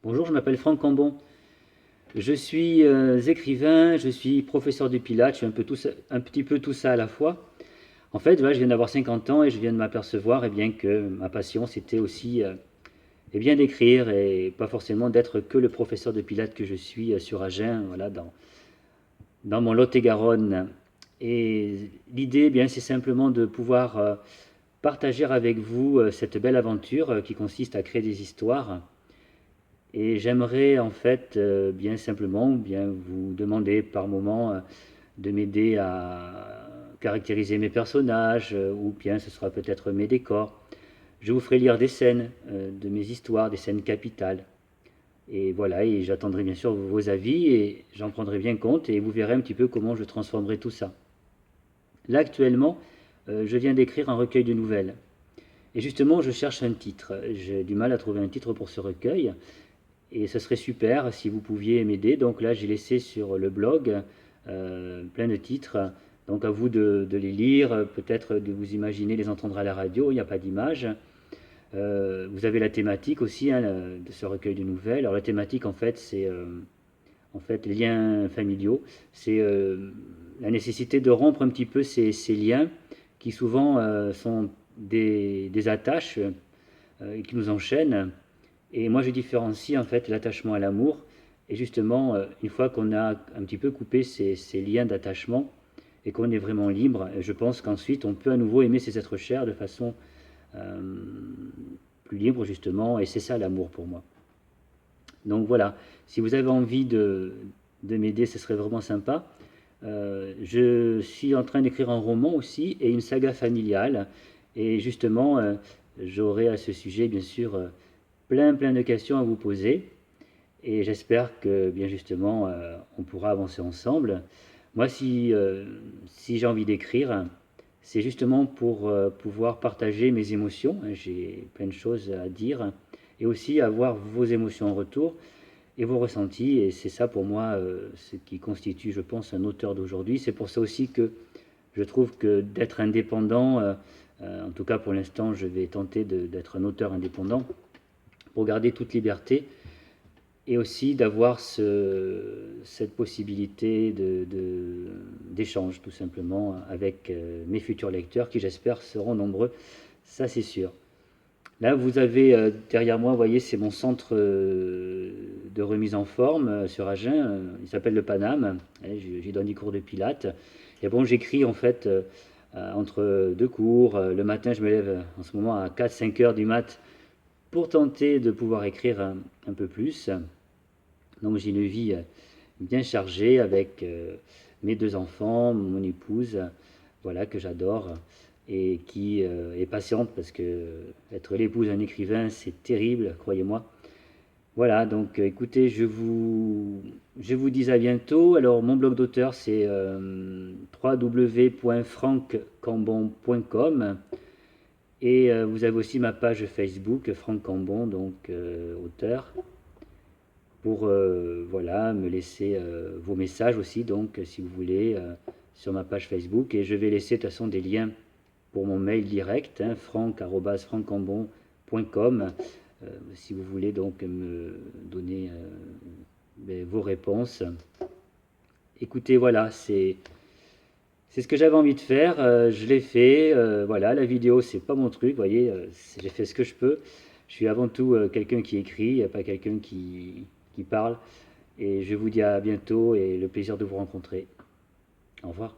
Bonjour, je m'appelle Franck Cambon. Je suis écrivain, je suis professeur de pilates, je suis un petit peu tout ça à la fois. En fait, voilà, je viens d'avoir 50 ans et je viens de m'apercevoir que ma passion c'était aussi d'écrire et pas forcément d'être que le professeur de pilates que je suis sur Agen, voilà, dans mon Lot-et-Garonne. Et l'idée, c'est simplement de pouvoir partager avec vous cette belle aventure qui consiste à créer des histoires. Et j'aimerais en fait bien simplement vous demander par moment de m'aider à caractériser mes personnages ou bien ce sera peut-être mes décors. Je vous ferai lire des scènes de mes histoires, des scènes capitales. Et voilà, et j'attendrai bien sûr vos avis et j'en prendrai bien compte et vous verrez un petit peu comment je transformerai tout ça. Là actuellement, je viens d'écrire un recueil de nouvelles. Et justement, je cherche un titre. J'ai du mal à trouver un titre pour ce recueil. Et ce serait super si vous pouviez m'aider. Donc là, j'ai laissé sur le blog plein de titres. Donc à vous de les lire, peut-être de vous imaginer les entendre à la radio, il n'y a pas d'image. Vous avez la thématique aussi hein, de ce recueil de nouvelles. Alors la thématique en fait c'est en fait les liens familiaux. C'est la nécessité de rompre un petit peu ces liens qui souvent sont des attaches qui nous enchaînent et moi, je différencie en fait l'attachement à l'amour. Et justement, une fois qu'on a un petit peu coupé ces liens d'attachement et qu'on est vraiment libre, je pense qu'ensuite on peut à nouveau aimer ses êtres chers de façon euh, plus libre justement. Et c'est ça l'amour pour moi. Donc voilà, si vous avez envie de m'aider, ce serait vraiment sympa. Je suis en train d'écrire un roman aussi et une saga familiale. Et justement, j'aurai à ce sujet, bien sûr, plein de questions à vous poser. Et j'espère que, bien justement, on pourra avancer ensemble. Moi, si j'ai envie d'écrire, c'est justement pour pouvoir partager mes émotions. J'ai plein de choses à dire. Et aussi avoir vos émotions en retour et vos ressentis. Et c'est ça pour moi ce qui constitue, je pense, un auteur d'aujourd'hui. C'est pour ça aussi que je trouve que d'être indépendant, en tout cas pour l'instant, je vais tenter d'être un auteur indépendant pour garder toute liberté et aussi d'avoir cette possibilité d'échange tout simplement avec mes futurs lecteurs qui j'espère seront nombreux, ça c'est sûr. Là vous avez derrière moi, vous voyez, c'est mon centre de remise en forme sur Agen, il s'appelle le Paname, j'y donne des cours de pilates. Et bon, j'écris en fait entre deux cours, le matin je me lève en ce moment à 4-5 heures du mat pour tenter de pouvoir écrire un peu plus. Donc j'ai une vie bien chargée avec mes deux enfants, mon épouse, voilà, que j'adore et qui est patiente parce que être l'épouse d'un écrivain, c'est terrible, croyez-moi. Voilà, donc écoutez, je vous dis à bientôt. Alors mon blog d'auteur c'est www.francambon.com et vous avez aussi ma page Facebook, Franck Cambon, donc auteur pour voilà, me laisser vos messages aussi, donc si vous voulez, sur ma page Facebook. Et je vais laisser de toute façon des liens pour mon mail direct, hein, franck@francambon.com, si vous voulez donc me donner vos réponses. Écoutez, voilà, c'est ce que j'avais envie de faire, je l'ai fait, voilà, la vidéo c'est pas mon truc, vous voyez, j'ai fait ce que je peux. Je suis avant tout quelqu'un qui écrit, pas quelqu'un qui parle. Et je vous dis à bientôt et le plaisir de vous rencontrer. Au revoir.